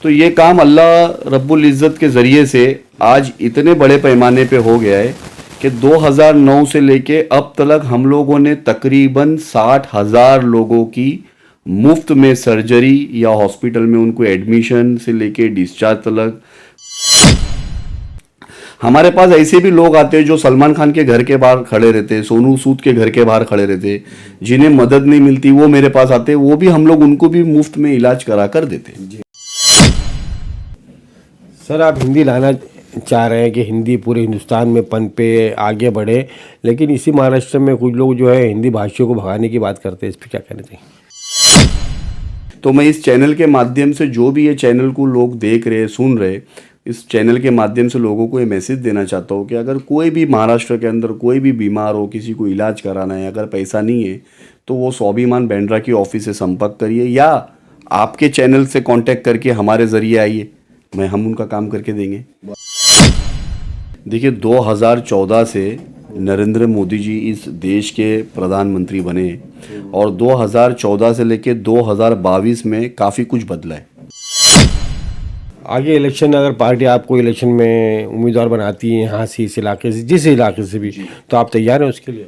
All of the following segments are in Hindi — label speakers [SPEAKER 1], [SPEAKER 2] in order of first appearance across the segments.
[SPEAKER 1] तो ये काम अल्लाह रब्बुल इज़्ज़त के ज़रिए से आज इतने बड़े पैमाने पे हो गया है कि 2009 से लेके अब तक हम लोगों ने तकरीबन 60,000 लोगों की मुफ्त में सर्जरी या हॉस्पिटल में उनको एडमिशन से लेके डिस्चार्ज तक। हमारे पास ऐसे भी लोग आते हैं जो सलमान खान के घर के बाहर खड़े रहते हैं, सोनू सूद के घर के बाहर खड़े रहते हैं, जिन्हें मदद नहीं मिलती वो मेरे पास आते हैं, वो भी हम लोग उनको भी मुफ्त में इलाज करा कर देते हैं।
[SPEAKER 2] सर, आप हिंदी लाना चाह रहे हैं कि हिंदी पूरे हिंदुस्तान में पनपे, आगे बढ़े, लेकिन इसी महाराष्ट्र में कुछ लोग जो है हिंदी भाषियों को भगाने की बात करते हैं, इस पर क्या कहना चाहिए?
[SPEAKER 1] तो मैं इस चैनल के माध्यम से, जो भी ये चैनल को लोग देख रहे, सुन रहे, इस चैनल के माध्यम से लोगों को ये मैसेज देना चाहता हूँ कि अगर कोई भी महाराष्ट्र के अंदर कोई भी बीमार हो, किसी को इलाज कराना है, अगर पैसा नहीं है तो वो स्वाभिमान बैंड्रा की ऑफिस से संपर्क करिए या आपके चैनल से कांटेक्ट करके हमारे ज़रिए आइए, हम उनका काम करके देंगे। देखिए, 2014 से नरेंद्र मोदी जी इस देश के प्रधानमंत्री बने और 2014 से लेके 2022 में काफ़ी कुछ बदला है।
[SPEAKER 2] आगे इलेक्शन, अगर पार्टी आपको इलेक्शन में उम्मीदवार बनाती है यहाँ से, इस इलाके से, जिस इलाके से भी, तो आप तैयार हैं उसके लिए?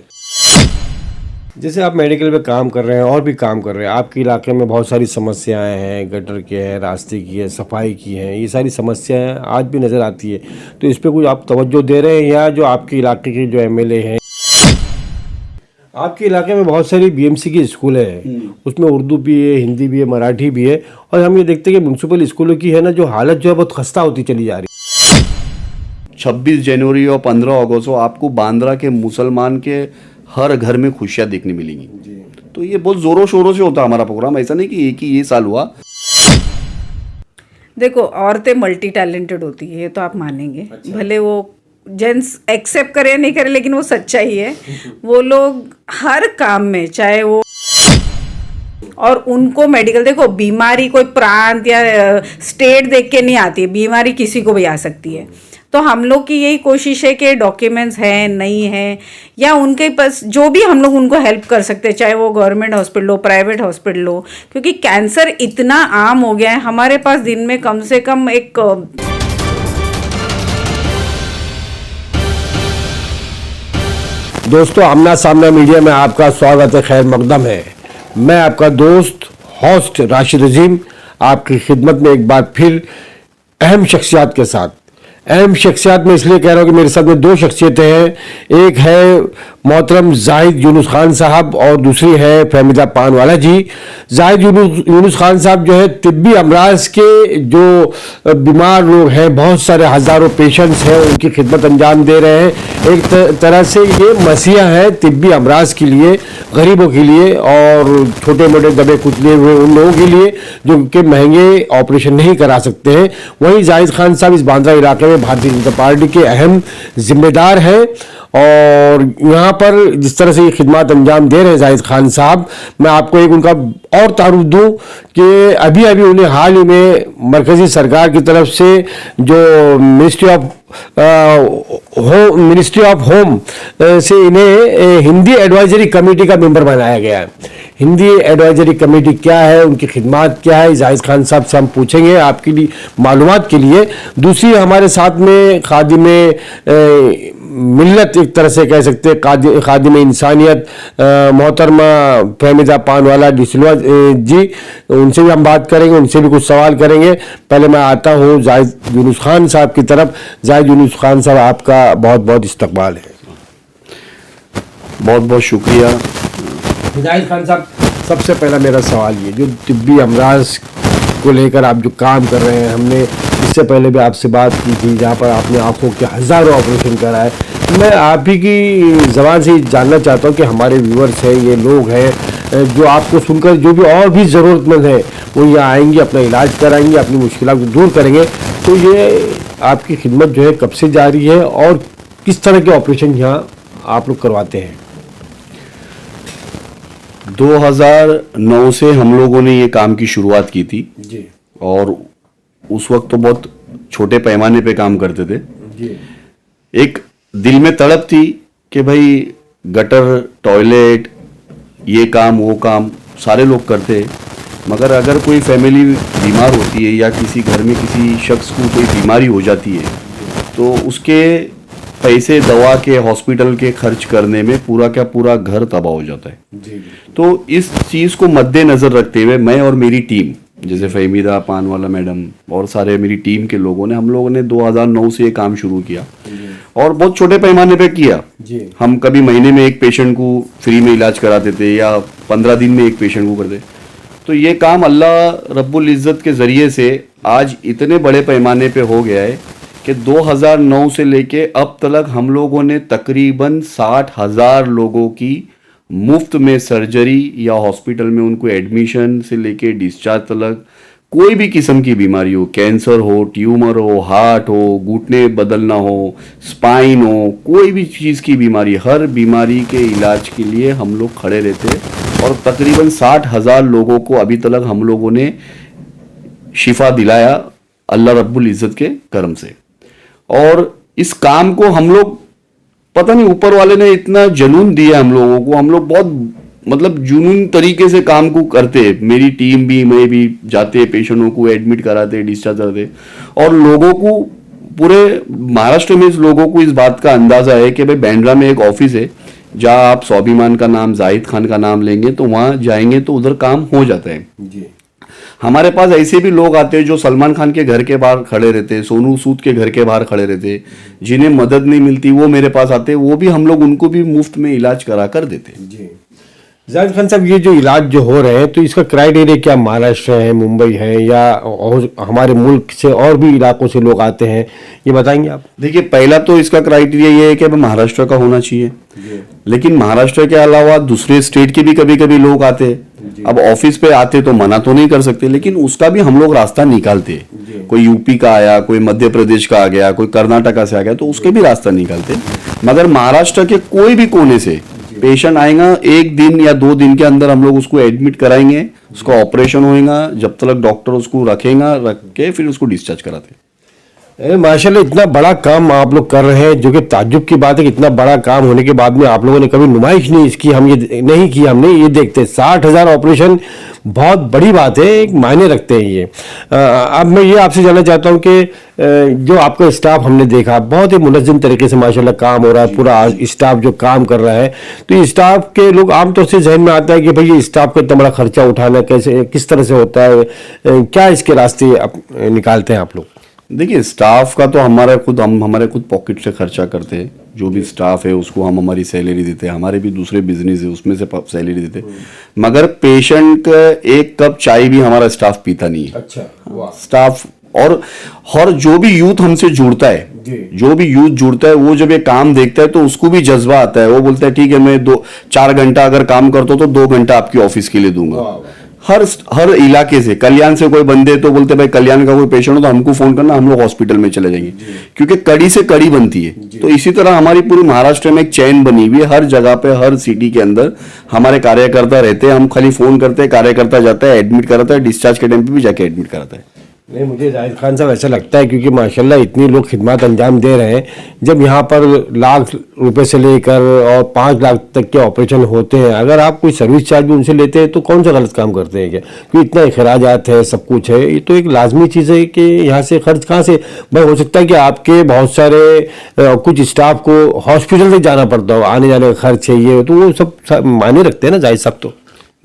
[SPEAKER 2] जैसे आप मेडिकल में काम कर रहे हैं और भी काम कर रहे हैं, आपके इलाके में बहुत सारी समस्याएं हैं, गटर की है, रास्ते की है, सफाई की है, ये सारी समस्याएं आज भी नज़र आती है, तो इस पर कुछ आप तवज्जो दे रहे हैं या जो आपके इलाके के जो एमएलए हैं? आपके इलाके में बहुत सारी बीएमसी की स्कूल है, उसमें उर्दू भी है, हिंदी भी है, मराठी भी है, और हम ये देखते हैं कि म्यूनसिपल स्कूलों की है ना जो हालत जो है बहुत खस्ता होती चली जा रही है।
[SPEAKER 1] 26 जनवरी और 15 अगस्त को आपको बांद्रा के मुसलमान के हर घर में खुशियाँ देखने मिलेंगी। तो ये बहुत ज़ोरों शोरों से होता है हमारा प्रोग्राम, ऐसा नहीं कि एक ही ये साल हुआ।
[SPEAKER 3] देखो, औरतें मल्टी टैलेंटेड होती है, ये तो आप मानेंगे। अच्छा। भले वो जेंट्स एक्सेप्ट करे या नहीं करे, लेकिन वो सच्चाई है। वो लोग हर काम में, चाहे वो, और उनको मेडिकल, देखो बीमारी कोई प्रांत या स्टेट देख के नहीं आती है, बीमारी किसी को भी आ सकती है। तो हम लोग की यही कोशिश है कि डॉक्यूमेंट्स हैं, नहीं है, या उनके पास जो भी हम लोग उनको हेल्प कर सकते हैं, चाहे वो गवर्नमेंट हॉस्पिटल हो, प्राइवेट हॉस्पिटल हो, क्योंकि कैंसर इतना आम हो गया है। हमारे पास दिन में कम से कम एक
[SPEAKER 2] दोस्तों, आमना सामना मीडिया में आपका स्वागत है, खैर मकदम है। मैं आपका दोस्त होस्ट राशिद अजीम आपकी खिदमत में एक बार फिर अहम शख्सियत के साथ। अहम शख्सियत में इसलिए कह रहा हूँ कि मेरे साथ में दो शख्सियतें हैं। एक है मोहतरम जाहिद यूनुस खान साहब और दूसरी है फहमीदा पानवाला जी। जाहिद यूनुस खान साहब जो है तिब्बी अमराज के जो बीमार लोग हैं, बहुत सारे हज़ारों पेशेंट्स हैं, उनकी खिदमत अंजाम दे रहे हैं। एक तरह से ये मसीहा है तिब्बी अमराज के लिए, गरीबों के लिए और छोटे मोटे दबे कुचले हुए उन लोगों के लिए जो कि महंगे ऑपरेशन नहीं करा सकते हैं। वहीं जाहिद खान साहब इस बांद्रा इलाके में भारतीय जनता पार्टी के अहम जिम्मेदार हैं और यहाँ पर जिस तरह से ये खिदमत अंजाम दे रहे हैं जाहिद खान साहब, मैं आपको एक उनका और तारुफ दूँ कि अभी अभी उन्हें हाल ही में मरकज़ी सरकार की तरफ से जो मिनिस्ट्री ऑफ होम से इन्हें हिंदी एडवाइजरी कमेटी का मेंबर बनाया गया है। हिंदी एडवाइजरी कमेटी क्या है, उनकी खिदमत क्या है, जाहिद खान साहब से हम पूछेंगे आपके लिए मालूमात के लिए। दूसरी हमारे साथ में खादिमे मिल्लत, एक तरह से कह सकते हैं खादिमे इंसानियत, मोहतरमा फहमीदा पानवाला डिसलवा जी, उनसे भी हम बात करेंगे, उनसे भी कुछ सवाल करेंगे। पहले मैं आता हूँ जाहिद यूनुस खान साहब की तरफ। जाहिद यूनुस खान साहब, आपका बहुत बहुत इस्तकबाल है।
[SPEAKER 1] बहुत बहुत शुक्रिया।
[SPEAKER 2] जाहिद खान साहब, सबसे पहला मेरा सवाल ये, जो तिब्बी अमराज को लेकर आप जो काम कर रहे हैं, हमने इससे पहले भी आपसे बात की थी जहाँ पर आपने आंखों के हज़ारों ऑपरेशन कराए। मैं आप ही की ज़बान से जानना चाहता हूँ कि हमारे व्यूअर्स हैं, ये लोग हैं जो आपको सुनकर जो भी और भी ज़रूरतमंद है वो यहाँ आएंगे, अपना इलाज कराएंगे, अपनी मुश्किलों को दूर करेंगे। तो ये आपकी खिदमत जो है कब से जारी है और किस तरह के ऑपरेशन यहाँ आप लोग करवाते हैं?
[SPEAKER 1] 2009 से हम लोगों ने ये काम की शुरुआत की थी
[SPEAKER 2] जी,
[SPEAKER 1] और उस वक्त तो बहुत छोटे पैमाने पे काम करते थे
[SPEAKER 2] जी।
[SPEAKER 1] एक दिल में तड़प थी कि भाई गटर, टॉयलेट, ये काम वो काम सारे लोग करते, मगर अगर कोई फैमिली बीमार होती है या किसी घर में किसी शख्स को कोई बीमारी हो जाती है तो उसके पैसे दवा के हॉस्पिटल के खर्च करने में पूरा का पूरा घर तबाह हो जाता है। तो इस चीज़ को मद्देनज़र रखते हुए मैं और मेरी टीम, जैसे फहमीदा पानवाला मैडम और सारे मेरी टीम के लोगों ने, हम लोगों ने 2009 से ये काम शुरू किया और बहुत छोटे पैमाने पे किया। हम कभी महीने में एक पेशेंट को फ्री में इलाज कराते थे या 15 दिन में एक पेशेंट को करते। तो ये काम अल्लाह रब्बुल इज़्ज़त के ज़रिए से आज इतने बड़े पैमाने पे हो गया है कि 2009 से लेके अब तक हम लोगों ने तकरीबन 60,000 लोगों की मुफ्त में सर्जरी या हॉस्पिटल में उनको एडमिशन से लेके डिस्चार्ज तक, कोई भी किस्म की बीमारी हो, कैंसर हो, ट्यूमर हो, हार्ट हो, घुटने बदलना हो, स्पाइन हो, कोई भी चीज़ की बीमारी, हर बीमारी के इलाज के लिए हम लोग खड़े रहते और तकरीबन 60,000 लोगों को अभी तक हम लोगों ने शिफा दिलाया अल्लाह रब्बुल इज़्ज़त के करम से। और इस काम को हम लोग, पता नहीं ऊपर वाले ने इतना जुनून दिया हम लोगों को, हम लोग बहुत मतलब जुनून तरीके से काम को करते। मेरी टीम भी, मैं भी जाते, पेशेंटों को एडमिट कराते, डिस्चार्ज कराते और लोगों को, पूरे महाराष्ट्र में इस लोगों को इस बात का अंदाजा है कि भाई बांद्रा में एक ऑफिस है जहाँ आप स्वाभिमान का नाम, जाहिद खान का नाम लेंगे तो वहाँ जाएंगे तो उधर काम हो जाता है। हमारे पास ऐसे भी लोग आते हैं जो सलमान खान के घर के बाहर खड़े रहते, सोनू सूद के घर के बाहर खड़े रहते, जिन्हें मदद नहीं मिलती वो मेरे पास आते, वो भी हम लोग उनको भी मुफ्त में इलाज करा कर देते।
[SPEAKER 2] जाहिद खान साहब, ये जो इलाज जो हो रहे हैं तो इसका क्राइटेरिया क्या, महाराष्ट्र है, मुंबई है या और हमारे मुल्क से और भी इलाकों से लोग आते हैं, ये बताएंगे आप?
[SPEAKER 1] देखिए, पहला तो इसका क्राइटेरिया ये है कि महाराष्ट्र का होना चाहिए, लेकिन महाराष्ट्र के अलावा दूसरे स्टेट के भी कभी कभी लोग आते हैं। अब ऑफिस पे आते तो मना तो नहीं कर सकते, लेकिन उसका भी हम लोग रास्ता निकालते। कोई यूपी का आया, कोई मध्य प्रदेश का आ गया, कोई कर्नाटका से आ गया, तो उसके भी रास्ता निकालते। मगर महाराष्ट्र के कोई भी कोने से पेशेंट आएगा, 1 दिन या 2 दिन के अंदर हम लोग उसको एडमिट कराएंगे, उसका ऑपरेशन होएगा, जब तक डॉक्टर उसको रखेगा, रख के फिर उसको डिस्चार्ज कराते।
[SPEAKER 2] माशाल्लाह, इतना बड़ा काम आप लोग कर रहे हैं, जो कि ताज्जुब की बात है कि इतना बड़ा काम होने के बाद में आप लोगों ने कभी नुमाइश नहीं इसकी, हम ये नहीं की, हमने ये देखते 60,000 ऑपरेशन बहुत बड़ी बात है, एक मायने रखते हैं ये। अब मैं ये आपसे जानना चाहता हूँ कि जो आपका स्टाफ हमने देखा, बहुत ही मुनज़्ज़म तरीके से माशाल्लाह काम हो रहा है, पूरा स्टाफ जो काम कर रहा है, तो ये स्टाफ के लोग आमतौर से जहन में आता है कि भाई ये स्टाफ का इतना बड़ा खर्चा उठाना कैसे, किस तरह से होता है, क्या इसके रास्ते निकालते हैं आप लोग?
[SPEAKER 1] देखिए, स्टाफ का तो हमारे खुद पॉकेट से खर्चा करते हैं। जो भी स्टाफ है उसको हम हमारी सैलरी देते हैं, हमारे भी दूसरे बिजनेस है उसमें से सैलरी देते हैं। मगर पेशेंट का 1 कप चाय भी हमारा स्टाफ पीता नहीं है।
[SPEAKER 2] अच्छा, वाह।
[SPEAKER 1] स्टाफ और जो भी यूथ हमसे जुड़ता है, वो जब ये काम देखता है तो उसको भी जज्बा आता है। वो बोलता है ठीक है, मैं 4 घंटा अगर काम करता हूँ तो 2 घंटा आपकी ऑफिस के लिए दूंगा। हर इलाके से, कल्याण से कोई बंदे तो बोलते भाई कल्याण का कोई पेशेंट हो तो हमको फोन करना, हम लोग हॉस्पिटल में चले जाएंगे, क्योंकि कड़ी से कड़ी बनती है। तो इसी तरह हमारी पूरी महाराष्ट्र में एक चैन बनी हुई है, हर जगह पे, हर सिटी के अंदर हमारे कार्यकर्ता रहते हैं। हम खाली फोन करते हैं, कार्यकर्ता जाता है, एडमिट कराता है, डिस्चार्ज के टाइम पे भी जाके एडमिट कराता है।
[SPEAKER 2] नहीं, मुझे जाहिद खान साहब ऐसा लगता है क्योंकि माशाल्लाह इतनी लोग खिदमत अंजाम दे रहे हैं, जब यहाँ पर लाख रुपए से लेकर और 5 लाख तक के ऑपरेशन होते हैं, अगर आप कोई सर्विस चार्ज भी उनसे लेते हैं तो कौन सा गलत काम करते हैं क्या? क्योंकि इतना अखराजात है, सब कुछ है, ये तो एक लाजमी चीज़ है कि यहाँ से खर्च कहाँ से भाई? हो सकता है कि आपके बहुत सारे कुछ स्टाफ को हॉस्पिटल से जाना पड़ता हो, आने जाने का खर्च है, ये तो वो सब मायने रखते हैं ना जाहिद साहब। तो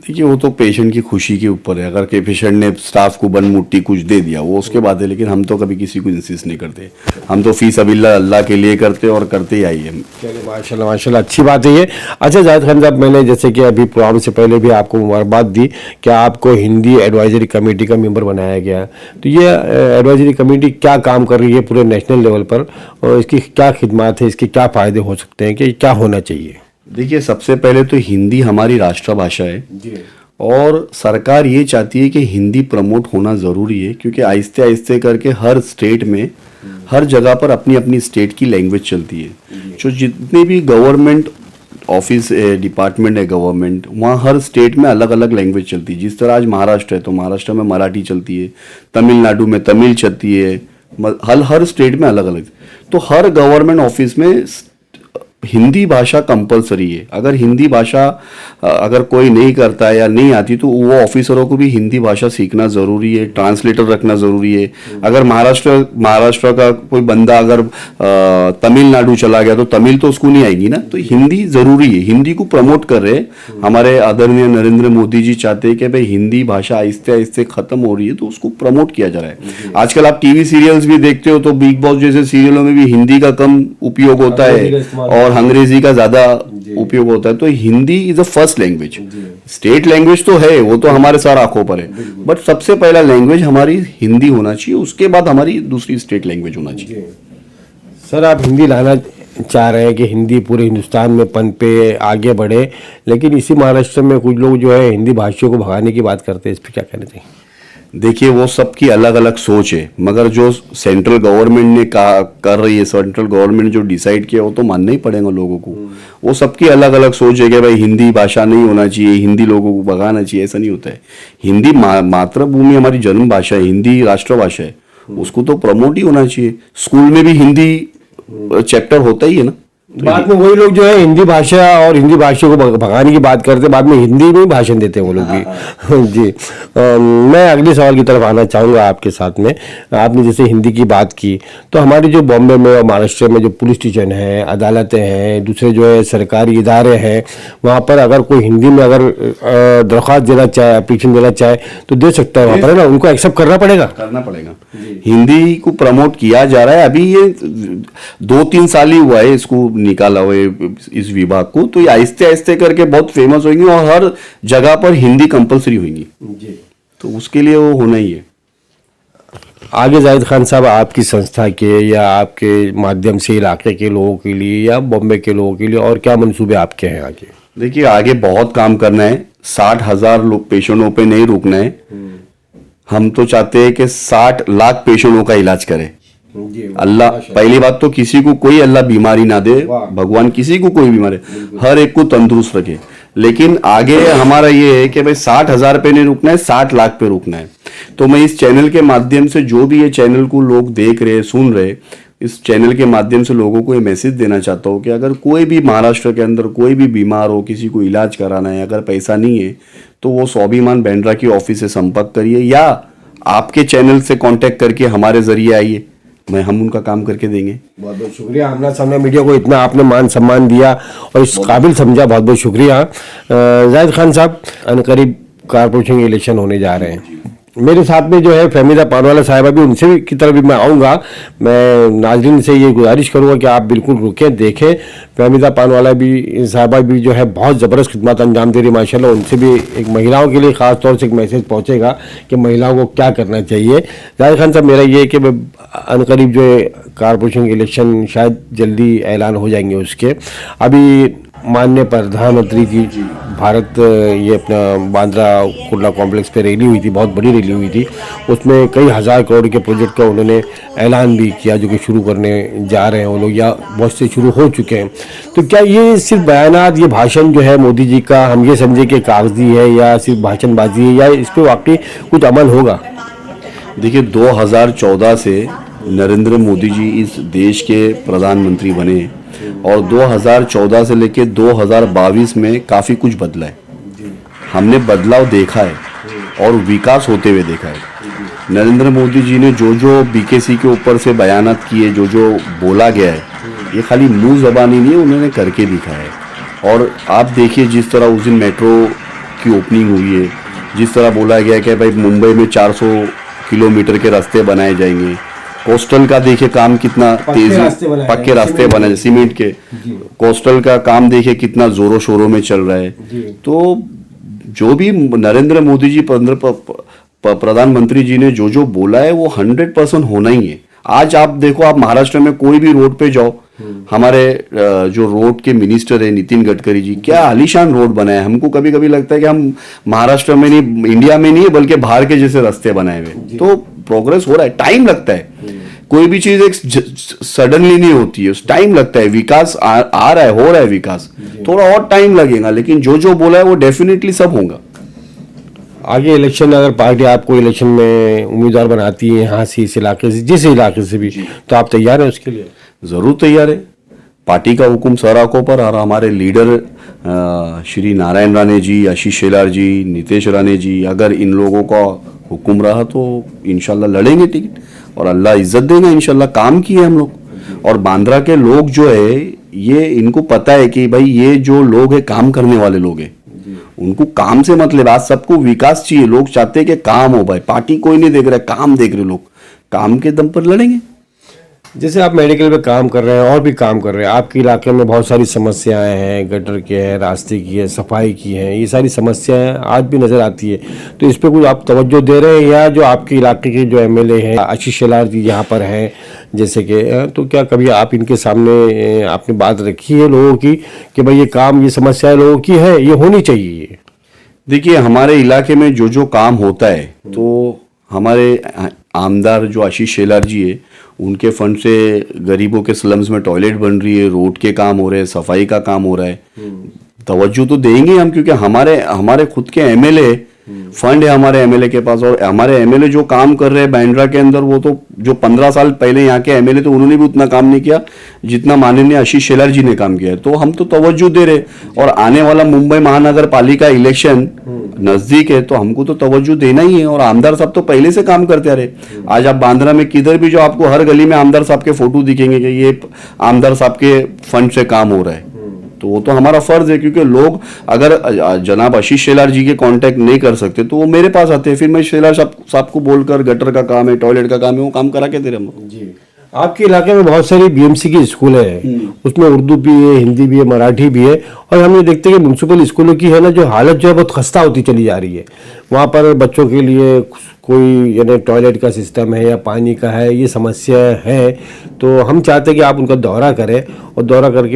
[SPEAKER 1] देखिए, वो तो पेशेंट की खुशी के ऊपर है। अगर के पेशेंट ने स्टाफ को बन मुट्ठी कुछ दे दिया वो उसके बाद है, लेकिन हम तो कभी किसी को इंसिस्ट नहीं करते। हम तो फी सबिल्ला अल्लाह के लिए करते और करते ही आई है।
[SPEAKER 2] चलिए, माशाल्लाह माशाल्लाह, अच्छी बात है ये। अच्छा जाहिद खान साहब, मैंने जैसे कि अभी प्रोग्राम से पहले भी आपको मुबारकबाद दी कि आपको हिंदी एडवाइजरी कमेटी का मेंबर बनाया गया। तो ये एडवाइजरी कमेटी क्या काम कर रही है पूरे नेशनल लेवल पर, और इसकी क्या खिदमत है, इसके क्या फ़ायदे हो सकते हैं, कि क्या होना चाहिए?
[SPEAKER 1] देखिए, सबसे पहले तो हिंदी हमारी राष्ट्रभाषा है और सरकार ये चाहती है कि हिंदी प्रमोट होना ज़रूरी है, क्योंकि आहिस्ते आहिस्ते करके हर स्टेट में, हर जगह पर अपनी अपनी स्टेट की लैंग्वेज चलती है। जो जितने भी गवर्नमेंट ऑफिस डिपार्टमेंट है गवर्नमेंट, वहाँ हर स्टेट में अलग अलग लैंग्वेज चलती है। जिस तरह आज महाराष्ट्र है तो महाराष्ट्र में मराठी चलती है, तमिलनाडु में तमिल चलती है, हर स्टेट में अलग अलग। तो हर गवर्नमेंट ऑफिस में हिंदी भाषा कंपलसरी है। अगर हिंदी भाषा अगर कोई नहीं करता है या नहीं आती तो वो ऑफिसरों को भी हिंदी भाषा सीखना ज़रूरी है, ट्रांसलेटर रखना ज़रूरी है। अगर महाराष्ट्र का कोई बंदा अगर तमिलनाडु चला गया तो तमिल तो उसको नहीं आएगी ना, तो हिंदी ज़रूरी है। हिंदी को प्रमोट कर रहे हैं हमारे आदरणीय नरेंद्र मोदी जी, चाहते हैं कि भाई हिंदी भाषा आहिस्ते आहिस्ते खत्म हो रही है, तो उसको प्रमोट किया जा रहा है। आजकल आप टीवी सीरियल्स भी देखते हो तो बिग बॉस जैसे सीरियलों में भी हिंदी का कम उपयोग होता है और अंग्रेजी का ज्यादा उपयोग होता है। तो Hindi is a first language, state language तो है, वो तो हमारे सार आंखों पर है, बट सबसे पहला लैंग्वेज हमारी हिंदी होना चाहिए, उसके बाद हमारी दूसरी स्टेट लैंग्वेज होना चाहिए।
[SPEAKER 2] सर, आप हिंदी लाना चाह रहे हैं कि हिंदी पूरे हिंदुस्तान में पनपे, आगे बढ़े, लेकिन इसी महाराष्ट्र में कुछ लोग जो है हिंदी भाषियों को भगाने की बात करते हैं, इस पर क्या कहना चाहिए?
[SPEAKER 1] देखिए, वो सबकी अलग अलग सोच है, मगर जो सेंट्रल गवर्नमेंट ने कर रही है, सेंट्रल गवर्नमेंट जो डिसाइड किया वो तो मानना ही पड़ेगा लोगों को। वो सबकी अलग अलग सोच है कि भाई हिंदी भाषा नहीं होना चाहिए, हिंदी लोगों को भगाना चाहिए, ऐसा नहीं होता है। हिंदी मातृभूमि हमारी जन्म भाषा है, हिंदी राष्ट्रभाषा है, उसको तो प्रमोट ही होना चाहिए। स्कूल में भी हिंदी चैप्टर होता ही है ना।
[SPEAKER 2] बाद में वही लोग जो है हिंदी भाषा और हिंदी भाषियों को भगाने की बात करते हैं, बाद में हिंदी में ही भाषण देते हैं वो लोग भी। जी, मैं अगले सवाल की तरफ आना चाहूँगा आपके साथ में। आपने जैसे हिंदी की बात की, तो हमारे जो बॉम्बे में और महाराष्ट्र में जो पुलिस स्टेशन है, अदालतें हैं, दूसरे जो है सरकारी इदारे हैं, वहाँ पर अगर कोई हिंदी में अगर दरख्वास्त देना चाहे, एप्लीकेशन देना चाहे तो दे सकता है वहाँ पर, है ना? उनको एक्सेप्ट करना पड़ेगा। हिंदी को प्रमोट किया जा रहा है। अभी ये 2-3 साल ही हुआ है इसको निकाला हुआ है इस विभाग को, तो ये आहिस्ते आहिस्ते करके बहुत फेमस होंगी और हर जगह पर हिंदी कंपलसरी होगी, तो उसके लिए वो होना ही है। आगे जाहिद खान साहब, आपकी संस्था के या आपके माध्यम से इलाके के लोगों के लिए या बॉम्बे के लोगों के लिए और क्या मंसूबे आपके हैं आगे?
[SPEAKER 1] देखिए, आगे बहुत काम करना है। 60,000 लोग पेशेंटों पे नहीं रुकना है। हम तो चाहते हैं कि 60 लाख पेशेंटों का इलाज करें। अल्लाह, पहली बात तो किसी को कोई अल्लाह बीमारी ना दे, भगवान किसी को कोई बीमारी, हर एक को तंदुरुस्त रखे। लेकिन आगे हमारा ये है कि भाई 60,000 पे नहीं रुकना है, 60 लाख पे रुकना है। तो मैं इस चैनल के माध्यम से, जो भी ये चैनल को लोग देख रहे, सुन रहे, इस चैनल के माध्यम से लोगों को ये मैसेज देना चाहता हूँ कि अगर कोई भी महाराष्ट्र के अंदर कोई भी बीमार हो, किसी को इलाज कराना है, अगर पैसा नहीं है तो वो स्वाभिमान बैंड्रा की ऑफिस से संपर्क करिए या आपके चैनल से कांटेक्ट करके हमारे जरिए आइए, हम उनका काम करके देंगे।
[SPEAKER 2] बहुत बहुत शुक्रिया। आमना सामना मीडिया को इतना आपने मान सम्मान दिया और इस काबिल समझा, बहुत बहुत शुक्रिया। जाहिद खान साहब, अनकरीब कारपोरेशन के इलेक्शन होने जा रहे हैं, मेरे साथ में जो है फहमीदा पानवाला साहिबा भी, उनसे भी की तरफ भी मैं आऊँगा। मैं नाजरीन से ये गुजारिश करूँगा कि आप बिल्कुल रुकें, देखें। फहमीदा पानवाला भी साहिबा भी जो है बहुत ज़बरदस्त खिदमत अंजाम दे रही माशाल्लाह। उनसे भी एक महिलाओं के लिए ख़ास तौर से एक मैसेज पहुँचेगा कि महिलाओं को क्या करना चाहिए। जाहिद खान साहब, मेरा ये है कि अनकरीब जो है कारपोरेशन के इलेक्शन शायद जल्दी ऐलान हो जाएंगे उसके। अभी माननीय प्रधानमंत्री की भारत ये अपना बांद्रा कुर्ला कॉम्प्लेक्स पे रैली हुई थी, बहुत बड़ी रैली हुई थी, उसमें कई हज़ार करोड़ के प्रोजेक्ट का उन्होंने ऐलान भी किया जो कि शुरू करने जा रहे हैं वो लोग या बहुत से शुरू हो चुके हैं। तो क्या ये सिर्फ बयानात, ये भाषण जो है मोदी जी का, हम ये समझे कि कागजी है या सिर्फ भाषणबाजी है, या इस पर वाकई कुछ अमल होगा?
[SPEAKER 1] देखिए, 2014 से नरेंद्र मोदी जी इस देश के प्रधानमंत्री बने और 2014 से लेकर 2022 में काफ़ी कुछ बदला है। हमने बदलाव देखा है और विकास होते हुए देखा है। नरेंद्र मोदी जी ने जो जो बीकेसी के ऊपर से बयानात किए, जो जो बोला गया है, ये खाली मुंह ज़बानी नहीं है, उन्होंने करके दिखाया है। और आप देखिए, जिस तरह उस दिन मेट्रो की ओपनिंग हुई है, जिस तरह बोला गया कि भाई मुंबई में 400 किलोमीटर के रास्ते बनाए जाएंगे, कोस्टल का देखिए काम कितना तेजी, पक्के रास्ते बने सीमेंट के, कोस्टल का काम देखिए कितना जोरों शोरों में चल रहा है। तो जो भी नरेंद्र मोदी जी प्रधानमंत्री जी ने जो जो बोला है वो 100% होना ही है। आज आप देखो, आप महाराष्ट्र में कोई भी रोड पे जाओ, हमारे जो रोड के मिनिस्टर है नितिन गडकरी जी, क्या आलीशान रोड बनाए। हमको कभी कभी लगता है कि हम महाराष्ट्र में नहीं, इंडिया में नहीं है, बल्कि बाहर के जैसे रास्ते बनाए हुए। तो प्रोग्रेस हो रहा है, टाइम लगता है, कोई भी चीज एक सडनली नहीं होती है, टाइम लगता है। विकास आ रहा है, हो रहा है विकास, थोड़ा और टाइम लगेगा, लेकिन जो जो बोला है वो डेफिनेटली सब होगा।
[SPEAKER 2] आगे इलेक्शन, अगर पार्टी आपको इलेक्शन में उम्मीदवार बनाती है यहाँ से, इस इलाके से, जिस इलाके से भी, तो आप तैयार हैं उसके लिए?
[SPEAKER 1] जरूर तैयार है। पार्टी का हुक्म सर आंखों पर और हमारे लीडर श्री नारायण राणे जी, आशीष शेलार जी, नितेश राणे जी, अगर इन लोगों का हुक्म रहा तो इंशाल्लाह लड़ेंगे टिकट और अल्लाह इज्जत देगा इंशाल्लाह। काम किए हम लोग और बांद्रा के लोग जो है ये इनको पता है कि भाई ये जो लोग है काम करने वाले लोग हैं, उनको काम से मतलब आज सबको विकास चाहिए। लोग चाहते हैं कि काम हो भाई, पार्टी कोई नहीं देख रहा है, काम देख रहे लोग, काम के दम पर लड़ेंगे।
[SPEAKER 2] जैसे आप मेडिकल में काम कर रहे हैं और भी काम कर रहे हैं, आपके इलाके में बहुत सारी समस्याएं हैं, गटर की है, रास्ते की है, सफाई की है, ये सारी समस्याएं आज भी नज़र आती है, तो इस पे कुछ आप तवज्जो दे रहे हैं या जो आपके इलाके के जो एमएलए हैं आशीष शेलार जी यहाँ पर हैं जैसे कि, तो क्या कभी आप इनके सामने आपने बात रखी है लोगों की कि भाई ये काम, ये समस्याएं लोगों की है, ये होनी चाहिए?
[SPEAKER 1] देखिए हमारे इलाके में जो जो काम होता है तो हमारे आमदार जो आशीष शेलार जी है उनके फंड से गरीबों के स्लम्स में टॉयलेट बन रही है, रोड के काम हो रहे हैं, सफाई का काम हो रहा है, तवज्जो तो देंगे हम, क्योंकि हमारे खुद के एमएलए फंड है हमारे एमएलए के पास। और हमारे एमएलए जो काम कर रहे हैं बांद्रा के अंदर, वो तो जो 15 साल पहले यहाँ के एमएलए थे उन्होंने भी उतना काम नहीं किया जितना माननीय आशीष शेलार जी ने काम किया है। तो हम तो तवज्जो दे रहे, और आने वाला मुंबई महानगर पालिका इलेक्शन नजदीक है तो हमको तो तवज्जो देना ही है। और आमदार साहब तो पहले से काम करते आ रहे। आज आप बांद्रा में किधर भी जो आपको हर गली में आमदार साहब के फोटो दिखेंगे कि ये आमदार साहब के फंड से काम हो रहा है। तो वो तो हमारा फर्ज है, क्योंकि लोग अगर जनाब आशीष शेलार जी के कांटेक्ट नहीं कर सकते तो वो मेरे पास आते हैं, फिर मैं शेलार साहब को बोलकर गटर का काम है, टॉयलेट का काम है, वो काम करा के दे रहे हम जी।
[SPEAKER 2] आपके इलाके में बहुत सारी बीएमसी की स्कूल है, उसमें उर्दू भी है, हिंदी भी है, मराठी भी है, और हम ये देखते हैं कि म्यूनसिपल स्कूलों की है ना जो हालत जो है बहुत खस्ता होती चली जा रही है। वहाँ पर बच्चों के लिए कोई यानी टॉयलेट का सिस्टम है या पानी का है, ये समस्या है। तो हम चाहते हैं कि आप उनका दौरा करें और दौरा करके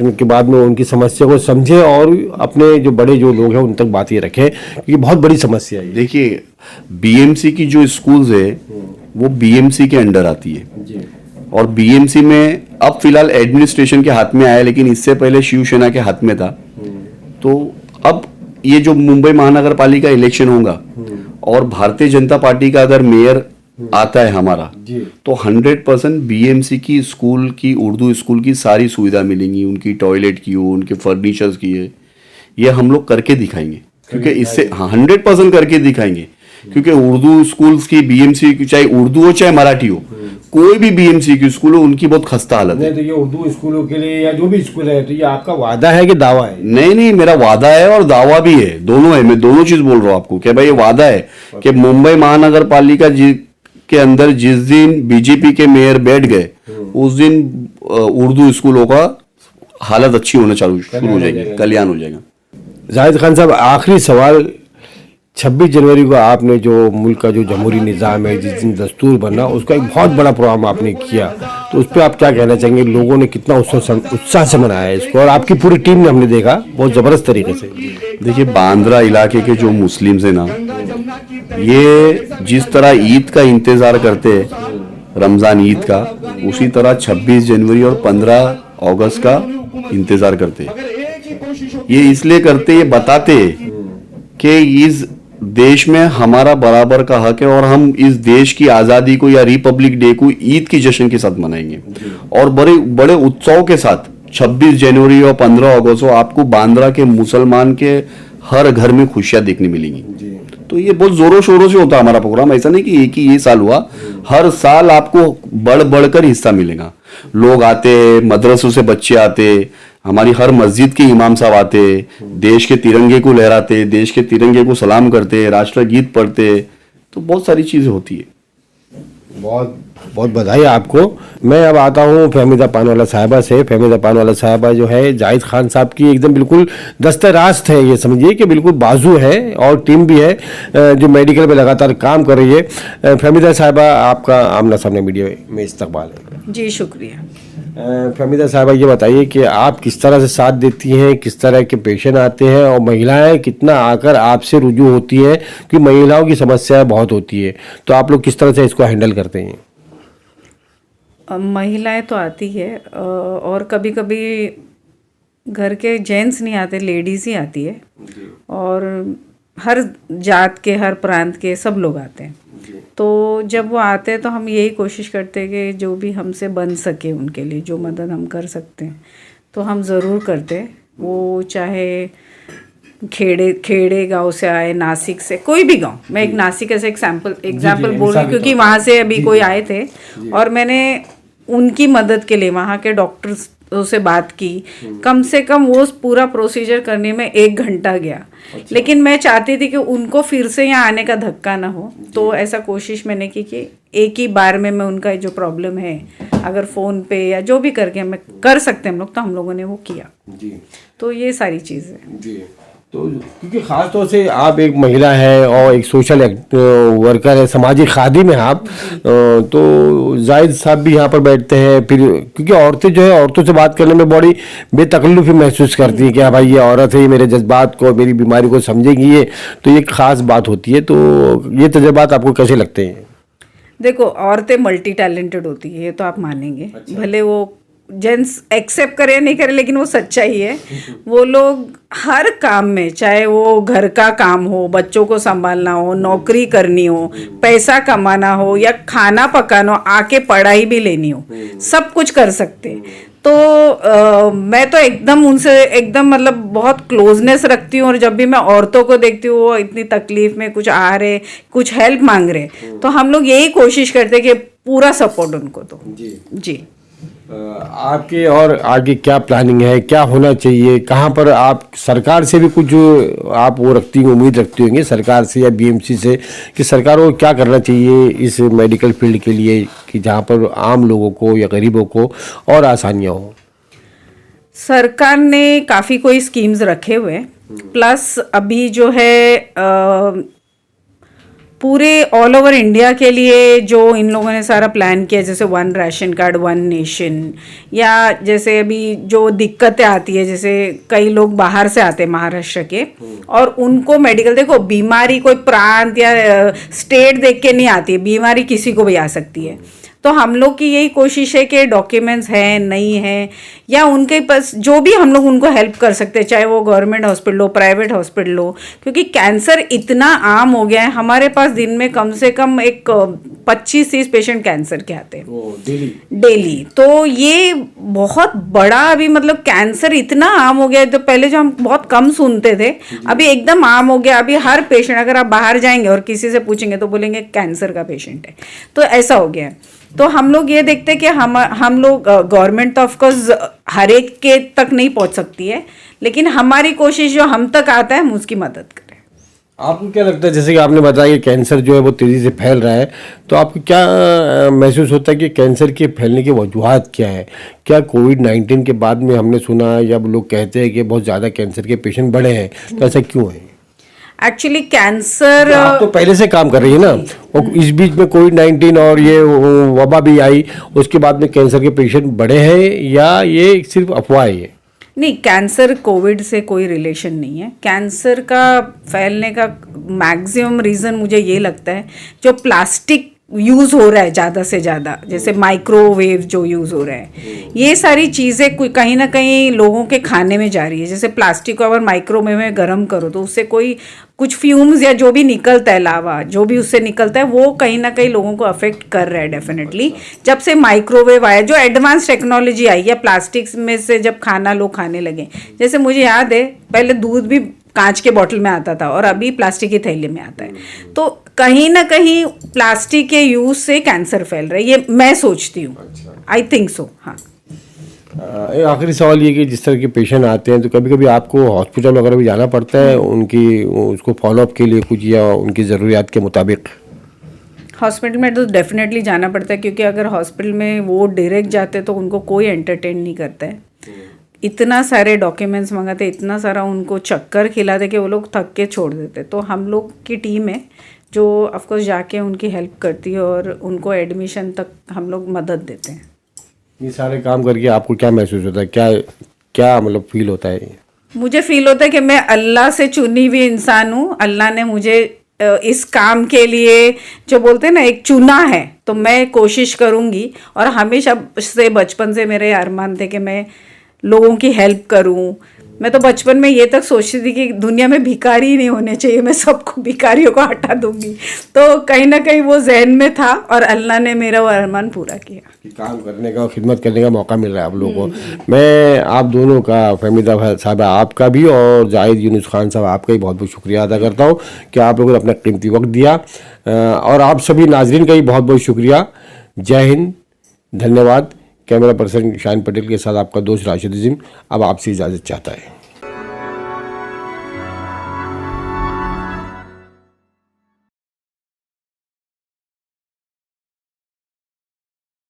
[SPEAKER 2] उनके बाद में उनकी समस्या को समझें और अपने जो बड़े जो लोग हैं उन तक बात ये रखें, क्योंकि बहुत बड़ी समस्या है।
[SPEAKER 1] देखिए बीएमसी की जो स्कूल्स है वो बीएमसी के अंडर आती है
[SPEAKER 2] जी।
[SPEAKER 1] और बीएमसी में अब फिलहाल एडमिनिस्ट्रेशन के हाथ में आया, लेकिन इससे पहले शिवसेना के हाथ में था। तो अब ये जो मुंबई महानगर पालिका इलेक्शन होगा और भारतीय जनता पार्टी का अगर मेयर आता है हमारा तो 100% बीएमसी की स्कूल की, उर्दू स्कूल की सारी सुविधा मिलेंगी, उनकी टॉयलेट की हो, उनके फर्नीचर्स की है, ये हम लोग करके दिखाएंगे। क्योंकि इससे 100% करके दिखाएंगे, क्योंकि उर्दू स्कूल्स की बीएमसी की, चाहे उर्दू हो चाहे मराठी हो, कोई भी बीएमसी की स्कूल हो, उनकी बहुत खस्ता हालत है।
[SPEAKER 2] तो ये उर्दू स्कूलों के लिए या जो भी स्कूल है, तो ये आपका वादा है कि दावा है?
[SPEAKER 1] नहीं, मेरा वादा है और दावा भी है, दोनों है। मैं दोनों चीज बोल रहा हूँ आपको कि भाई ये वादा है कि मुंबई महानगर पालिका के अंदर जिस दिन बीजेपी के मेयर बैठ गए उस दिन उर्दू स्कूलों का हालत अच्छी होना शुरू हो जाएगी, कल्याण हो जाएगा।
[SPEAKER 2] जाहिद खान साहब, आखिरी सवाल, 26 जनवरी को आपने जो मुल्क का जो जमहूरी निज़ाम है, जिस दिन दस्तूर बना, उसका एक बहुत बड़ा प्रोग्राम आपने किया, तो उस पर आप क्या कहना चाहेंगे? लोगों ने कितना उत्साह से मनाया है इसको, और आपकी पूरी टीम ने, हमने देखा, बहुत ज़बरदस्त तरीके से।
[SPEAKER 1] देखिए बांद्रा इलाके के जो मुस्लिम्स हैं ना, ये जिस तरह ईद का इंतज़ार करते हैं, रमज़ान ईद का, उसी तरह 26 जनवरी और 15 अगस्त का इंतज़ार करते हैं। ये इसलिए करते, ये बताते कि इस देश में हमारा बराबर का हक है और हम इस देश की आज़ादी को या रिपब्लिक डे को ईद की जश्न के साथ मनाएंगे और बड़े बड़े उत्सव के साथ। 26 जनवरी और 15 अगस्त को आपको बांद्रा के मुसलमान के हर घर में खुशियां देखने मिलेंगी। तो ये बहुत जोरों शोरों से होता है हमारा प्रोग्राम, ऐसा नहीं कि एक ही ये साल हुआ, हर साल आपको बढ़ बढ़कर हिस्सा मिलेगा। लोग आते, मदरसों से बच्चे आते, हमारी हर मस्जिद के इमाम साहब आते, देश के तिरंगे को लहराते, देश के तिरंगे को सलाम करते, राष्ट्रगीत पढ़ते, तो बहुत सारी चीजें होती है।
[SPEAKER 2] बहुत बहुत बधाई आपको। मैं अब आता हूँ फहमीदा पानवाला साहिबा से। फहमीदा पानवाला साहिबा जो है जाहिद खान साहब की एकदम बिल्कुल दस्ते रास्त है, ये समझिए कि बिल्कुल बाजू है, और टीम भी है जो मेडिकल में लगातार काम कर रही है। फहमीदा साहिबा, आपका आमना सामने मीडिया में इस्तकबाल है।
[SPEAKER 3] जी शुक्रिया।
[SPEAKER 2] फहमीदा साहिबा, ये बताइए कि आप किस तरह से साथ देती हैं, किस तरह के पेशेंट आते हैं, और महिलाएं कितना आकर आपसे रुजू होती हैं, कि महिलाओं की समस्या बहुत होती है, तो आप लोग किस तरह से इसको हैंडल करते हैं?
[SPEAKER 3] महिलाएं तो आती है और कभी कभी घर के जेंट्स नहीं आते, लेडीज़ ही आती है, और हर जात के, हर प्रांत के सब लोग आते हैं। तो जब वो आते हैं तो हम यही कोशिश करते हैं कि जो भी हमसे बन सके उनके लिए जो मदद हम कर सकते हैं तो हम ज़रूर करते हैं। वो चाहे खेड़े गांव से आए, नासिक से, कोई भी गांव, मैं एक नासिक ऐसे एग्जाम्पल बोल रही हूँ क्योंकि वहाँ से अभी कोई आए थे और मैंने उनकी मदद के लिए वहाँ के डॉक्टर्स से बात की। कम से कम वो पूरा प्रोसीजर करने में 1 घंटा गया। लेकिन मैं चाहती थी कि उनको फिर से यहाँ आने का धक्का ना हो, तो ऐसा कोशिश मैंने की कि एक ही बार में मैं उनका जो प्रॉब्लम है अगर फ़ोन पे या जो भी करके हमें कर सकते हैं हम लोग, तो हम लोगों ने वो किया
[SPEAKER 2] जी।
[SPEAKER 3] तो ये सारी चीज़ें
[SPEAKER 2] जी। तो क्योंकि ख़ास तौर से आप एक महिला है और एक सोशल वर्कर है, सामाजिक खादिम है आप, तो जाहिद साहब भी यहाँ पर बैठते हैं। फिर क्योंकि औरतें जो है औरतों से बात करने में बड़ी बेतकल्लुफ़ी महसूस करती हैं कि हाँ भाई ये औरत है, ये मेरे जज्बात को, मेरी बीमारी को समझेगी, ये तो ये ख़ास बात होती है। तो ये तजुर्बात आपको कैसे लगते हैं?
[SPEAKER 3] देखो, औरतें मल्टी टैलेंटेड होती है, ये तो आप मानेंगे। भले वो जेंट्स एक्सेप्ट करे नहीं करे, लेकिन वो सच्चाई है। वो लोग हर काम में, चाहे वो घर का काम हो, बच्चों को संभालना हो, नौकरी करनी हो, पैसा कमाना हो या खाना पकाना हो, आके पढ़ाई भी लेनी हो, सब कुछ कर सकते हैं। तो मैं तो एकदम उनसे एकदम मतलब बहुत क्लोजनेस रखती हूँ और जब भी मैं औरतों को देखती हूँ वो इतनी तकलीफ में कुछ आ रहे, कुछ हेल्प मांग रहे, तो हम लोग यही कोशिश करते हैं कि पूरा सपोर्ट उनको दो। जी।
[SPEAKER 2] आपके और आगे क्या प्लानिंग है, क्या होना चाहिए, कहाँ पर आप सरकार से भी कुछ आप वो रखती हैं, उम्मीद रखती होंगी सरकार से या बीएमसी से कि सरकार को क्या करना चाहिए इस मेडिकल फील्ड के लिए कि जहाँ पर आम लोगों को या गरीबों को और आसानियाँ हो?
[SPEAKER 3] सरकार ने काफ़ी कोई स्कीम्स रखे हुए हैं, प्लस अभी जो है पूरे ऑल ओवर इंडिया के लिए जो इन लोगों ने सारा प्लान किया, जैसे 1 राशन कार्ड 1 नेशन, या जैसे अभी जो दिक्कतें आती है, जैसे कई लोग बाहर से आते हैं महाराष्ट्र के और उनको मेडिकल, देखो बीमारी कोई प्रांत या स्टेट देख के नहीं आती है, बीमारी किसी को भी आ सकती है। तो हम लोग की यही कोशिश है कि डॉक्यूमेंट्स हैं नहीं हैं या उनके पास जो भी हम लोग उनको हेल्प कर सकते हैं, चाहे वो गवर्नमेंट हॉस्पिटल हो, प्राइवेट हॉस्पिटल हो, क्योंकि कैंसर इतना आम हो गया है। हमारे पास दिन में कम से कम एक 25-30 पेशेंट कैंसर के आते हैं डेली। तो ये बहुत बड़ा अभी मतलब कैंसर इतना आम हो गया है। तो पहले जो हम बहुत कम सुनते थे, अभी एकदम आम हो गया। अभी हर पेशेंट, अगर आप बाहर जाएंगे और किसी से पूछेंगे तो बोलेंगे कैंसर का पेशेंट है। तो ऐसा हो गया है। तो हम लोग ये देखते हैं कि हम लोग गवर्नमेंट तो ऑफकोर्स हर एक के तक नहीं पहुंच सकती है, लेकिन हमारी कोशिश जो हम तक आता है हम उसकी मदद करें।
[SPEAKER 2] आपको क्या लगता है, जैसे कि आपने बताया कि कैंसर जो है वो तेज़ी से फैल रहा है, तो आपको क्या महसूस होता है कि कैंसर के फैलने की वजूहत क्या है? क्या कोविड-19 के बाद में हमने सुना या लोग कहते हैं कि बहुत ज़्यादा कैंसर के पेशेंट बढ़े हैं, तो ऐसा क्यों है?
[SPEAKER 3] एक्चुअली कैंसर,
[SPEAKER 2] आप तो पहले से काम कर रही है ना, और इस बीच में कोविड-19 और ये वबा भी आई, उसके बाद में कैंसर के पेशेंट बढ़े हैं या ये सिर्फ अफवाह है?
[SPEAKER 3] नहीं, कैंसर कोविड से कोई रिलेशन नहीं है। कैंसर का फैलने का मैक्सिमम रीज़न मुझे ये लगता है जो प्लास्टिक यूज़ हो रहा है ज़्यादा से ज़्यादा, जैसे माइक्रोवेव जो यूज़ हो रहा है, ये सारी चीज़ें कहीं ना कहीं लोगों के खाने में जा रही है। जैसे प्लास्टिक को अगर माइक्रोवेव में गर्म करो तो उससे कोई कुछ फ्यूम्स या जो भी निकलता है, लावा जो भी उससे निकलता है, वो कहीं ना कहीं लोगों को अफेक्ट कर रहा है डेफिनेटली। जब से माइक्रोवेव आया, जो एडवांस टेक्नोलॉजी आई है, प्लास्टिक्स में से जब खाना लोग खाने लगे, जैसे मुझे याद है पहले दूध भी कांच के बोतल में आता था और अभी प्लास्टिक की थैली में आता है। तो कहीं ना कहीं प्लास्टिक के यूज से कैंसर फैल रहा है, ये मैं सोचती हूँ। I think so. हाँ,
[SPEAKER 2] आखिरी सवाल ये कि जिस तरह के पेशेंट आते हैं तो कभी कभी आपको हॉस्पिटल वगैरह भी जाना पड़ता है उनकी उसको फॉलोअप के लिए कुछ, या उनकी ज़रूरियात के मुताबिक?
[SPEAKER 3] हॉस्पिटल में तो डेफिनेटली जाना पड़ता है, क्योंकि अगर हॉस्पिटल में वो डायरेक्ट जाते तो उनको कोई एंटरटेन नहीं करता है। इतना सारे डॉक्यूमेंट्स मंगाते, इतना सारा उनको चक्कर खिलाते कि वो लोग थक के छोड़ देते। तो हम लोग की टीम है जो ऑफकोर्स जाके उनकी हेल्प करती है और उनको एडमिशन तक हम लोग मदद देते हैं।
[SPEAKER 2] ये सारे काम करके आपको क्या महसूस होता है, क्या क्या मतलब फील होता है?
[SPEAKER 3] मुझे फील होता है कि मैं अल्लाह से चुनी हुई इंसान हूँ। अल्लाह ने मुझे इस काम के लिए, जो बोलते हैं ना, एक चुना है। तो मैं कोशिश करूँगी, और हमेशा से बचपन से मेरे अरमान थे कि मैं लोगों की हेल्प करूं, मैं तो बचपन में ये तक सोचती थी कि दुनिया में भिखारी ही नहीं होने चाहिए, मैं सबको भिखारियों को हटा दूंगी। तो कहीं ना कहीं वो जहन में था और अल्लाह ने मेरा वो अरमान पूरा किया
[SPEAKER 2] कि काम करने का और खिदमत करने का मौका मिल रहा है आप लोगों को। मैं आप दोनों का, फहमीदा साहब आपका भी और जाहिद यूनुस खान साहब आपका ही बहुत बहुत शुक्रिया अदा करता हूँ कि आप लोगों ने अपना कीमती वक्त दिया, और आप सभी नाजरीन का ही बहुत बहुत शुक्रिया। जय हिंद, धन्यवाद। कैमरा पर्सन शाहिन पटेल के साथ आपका दोस्त राशिद अजीम अब आपसे इजाज़त चाहता है।